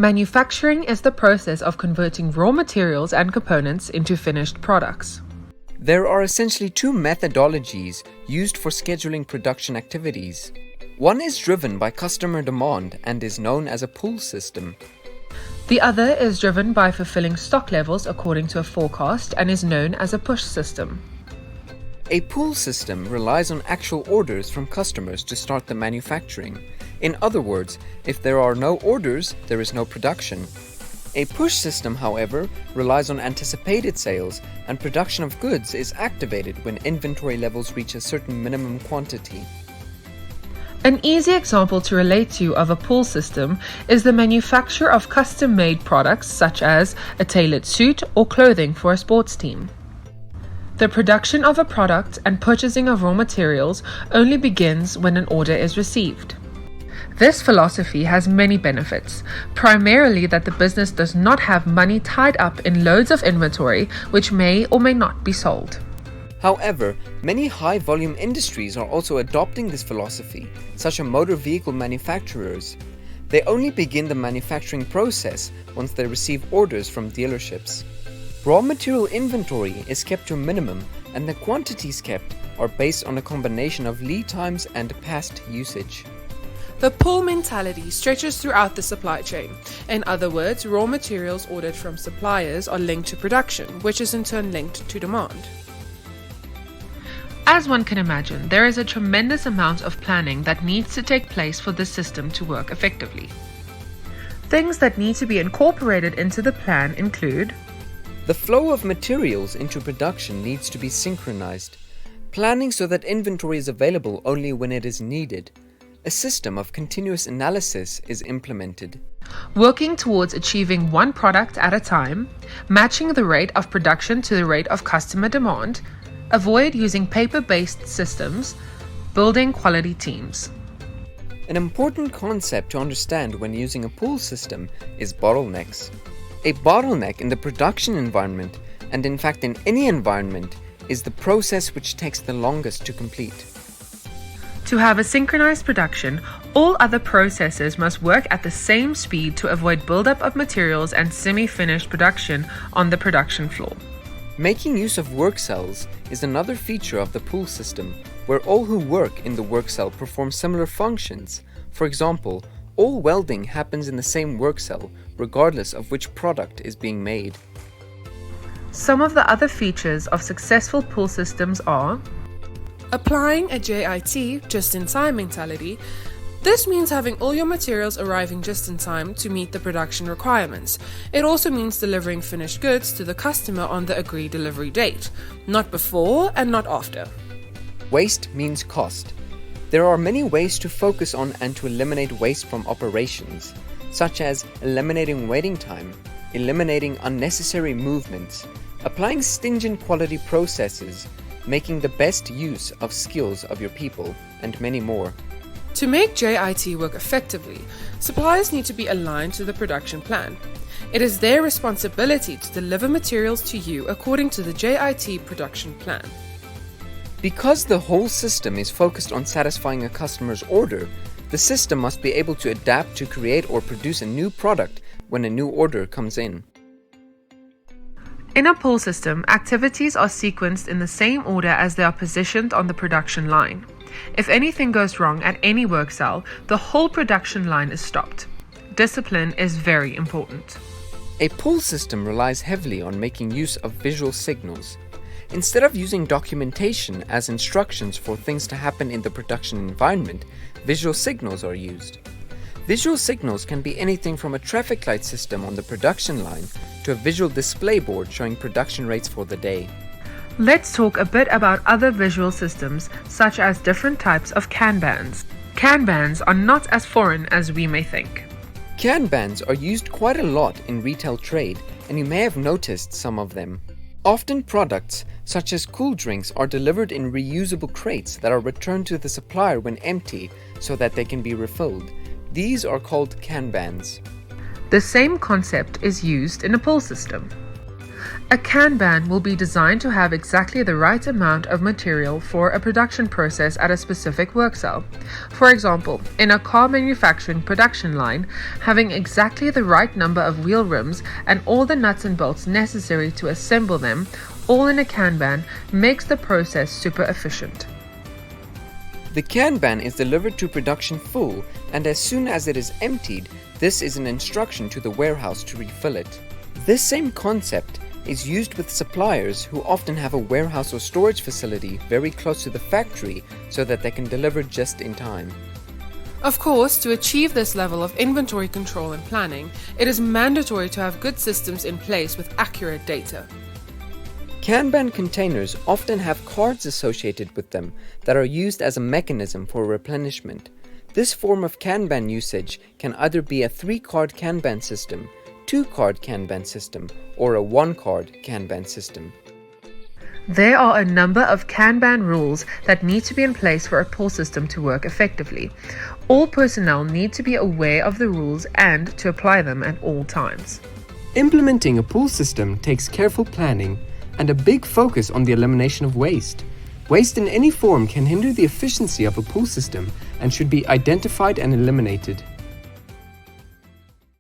Manufacturing is the process of converting raw materials and components into finished products. There are essentially two methodologies used for scheduling production activities. One is driven by customer demand and is known as a pull system. The other is driven by fulfilling stock levels according to a forecast and is known as a push system. A pull system relies on actual orders from customers to start the manufacturing. In other words, if there are no orders, there is no production. A push system, however, relies on anticipated sales, and production of goods is activated when inventory levels reach a certain minimum quantity. An easy example to relate to of a pull system is the manufacture of custom-made products such as a tailored suit or clothing for a sports team. The production of a product and purchasing of raw materials only begins when an order is received. This philosophy has many benefits, primarily that the business does not have money tied up in loads of inventory which may or may not be sold. However, many high-volume industries are also adopting this philosophy, such as motor vehicle manufacturers. They only begin the manufacturing process once they receive orders from dealerships. Raw material inventory is kept to a minimum, and the quantities kept are based on a combination of lead times and past usage. The pull mentality stretches throughout the supply chain. In other words, raw materials ordered from suppliers are linked to production, which is in turn linked to demand. As one can imagine, there is a tremendous amount of planning that needs to take place for this system to work effectively. Things that need to be incorporated into the plan include: the flow of materials into production needs to be synchronized, planning so that inventory is available only when it is needed. A system of continuous analysis is implemented. Working towards achieving one product at a time, matching the rate of production to the rate of customer demand, avoid using paper-based systems, building quality teams. An important concept to understand when using a pull system is bottlenecks. A bottleneck in the production environment, and in fact in any environment, is the process which takes the longest to complete. To have a synchronized production, all other processes must work at the same speed to avoid buildup of materials and semi-finished production on the production floor. Making use of work cells is another feature of the pull system, where all who work in the work cell perform similar functions. For example, all welding happens in the same work cell, regardless of which product is being made. Some of the other features of successful pull systems are: applying a JIT, just-in-time mentality. This means having all your materials arriving just in time to meet the production requirements. It also means delivering finished goods to the customer on the agreed delivery date, not before and not after. Waste means cost. There are many ways to focus on and to eliminate waste from operations, such as eliminating waiting time, eliminating unnecessary movements, applying stringent quality processes, making the best use of skills of your people, and many more. To make JIT work effectively, suppliers need to be aligned to the production plan. It is their responsibility to deliver materials to you according to the JIT production plan. Because the whole system is focused on satisfying a customer's order, the system must be able to adapt to create or produce a new product when a new order comes in. In a pull system, activities are sequenced in the same order as they are positioned on the production line. If anything goes wrong at any work cell, the whole production line is stopped. Discipline is very important. A pull system relies heavily on making use of visual signals. Instead of using documentation as instructions for things to happen in the production environment, visual signals are used. Visual signals can be anything from a traffic light system on the production line to a visual display board showing production rates for the day. Let's talk a bit about other visual systems, such as different types of Kanbans. Kanbans are not as foreign as we may think. Kanbans are used quite a lot in retail trade, and you may have noticed some of them. Often products, such as cool drinks, are delivered in reusable crates that are returned to the supplier when empty so that they can be refilled. These are called Kanbans. The same concept is used in a pull system. A Kanban will be designed to have exactly the right amount of material for a production process at a specific work cell. For example, in a car manufacturing production line, having exactly the right number of wheel rims and all the nuts and bolts necessary to assemble them, all in a Kanban, makes the process super efficient. The Kanban is delivered to production full, and as soon as it is emptied, this is an instruction to the warehouse to refill it. This same concept is used with suppliers who often have a warehouse or storage facility very close to the factory so that they can deliver just in time. Of course, to achieve this level of inventory control and planning, it is mandatory to have good systems in place with accurate data. Kanban containers often have cards associated with them that are used as a mechanism for replenishment. This form of Kanban usage can either be a 3-card Kanban system, 2-card Kanban system, or a 1-card Kanban system. There are a number of Kanban rules that need to be in place for a pull system to work effectively. All personnel need to be aware of the rules and to apply them at all times. Implementing a pull system takes careful planning and a big focus on the elimination of waste. Waste in any form can hinder the efficiency of a pull system and should be identified and eliminated.